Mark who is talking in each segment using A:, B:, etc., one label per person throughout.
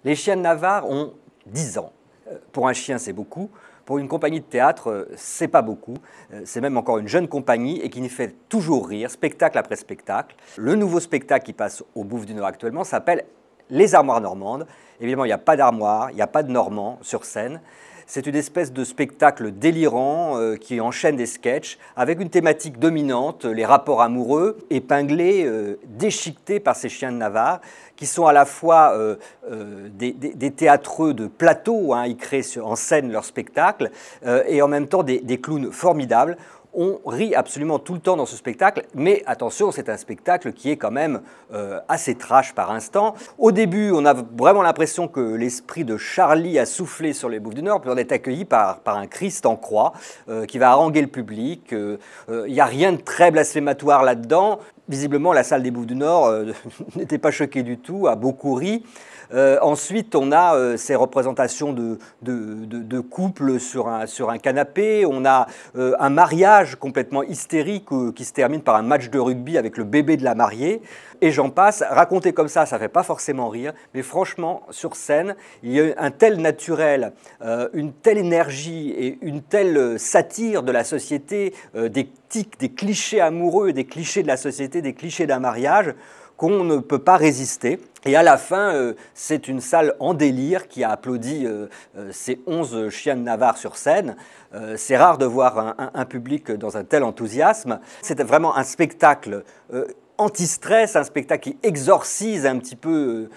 A: Les chiens de Navarre ont 10 ans. Pour un chien, c'est beaucoup. Pour une compagnie de théâtre, c'est pas beaucoup. C'est même encore une jeune compagnie et qui nous fait toujours rire, spectacle après spectacle. Le nouveau spectacle qui passe au Bouffe du Nord actuellement s'appelle Les Armoires Normandes. Évidemment, il n'y a pas d'armoire, il n'y a pas de Normand sur scène. C'est une espèce de spectacle délirant qui enchaîne des sketchs avec une thématique dominante, les rapports amoureux, épinglés, déchiquetés par ces chiens de Navarre, qui sont à la fois des théâtreux de plateau, hein, ils créent en scène leur spectacle, et en même temps des clowns formidables. On rit absolument tout le temps dans ce spectacle, mais attention, c'est un spectacle qui est quand même assez trash par instant. Au début, on a vraiment l'impression que l'esprit de Charlie a soufflé sur les Bouffes du Nord, puis on est accueilli par un Christ en croix qui va haranguer le public. Il n'y a rien de très blasphématoire là-dedans. Visiblement, la salle des Bouffes du Nord n'était pas choquée du tout, a beaucoup ri. Ensuite, on a ces représentations de couples sur un canapé. On a un mariage complètement hystérique qui se termine par un match de rugby avec le bébé de la mariée. Et j'en passe. Raconté comme ça ne fait pas forcément rire. Mais franchement, sur scène, il y a un tel naturel, une telle énergie et une telle satire de la société, des tics, des clichés amoureux, des clichés de la société, des clichés d'un mariage, qu'on ne peut pas résister. Et à la fin, c'est une salle en délire qui a applaudi ces 11 chiens de Navarre sur scène. C'est rare de voir un public dans un tel enthousiasme. C'est vraiment un spectacle anti-stress, un spectacle qui exorcise un petit peu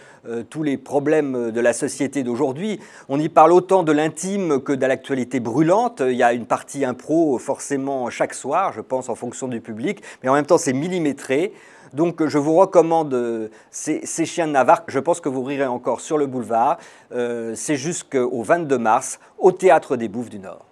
A: tous les problèmes de la société d'aujourd'hui. On y parle autant de l'intime que de l'actualité brûlante. Il y a une partie impro forcément chaque soir, je pense, en fonction du public, mais en même temps c'est millimétré. Donc je vous recommande ces chiens de Navarre. Je pense que vous rirez encore sur le boulevard. C'est jusqu'au 22 mars au Théâtre des Bouffes du Nord.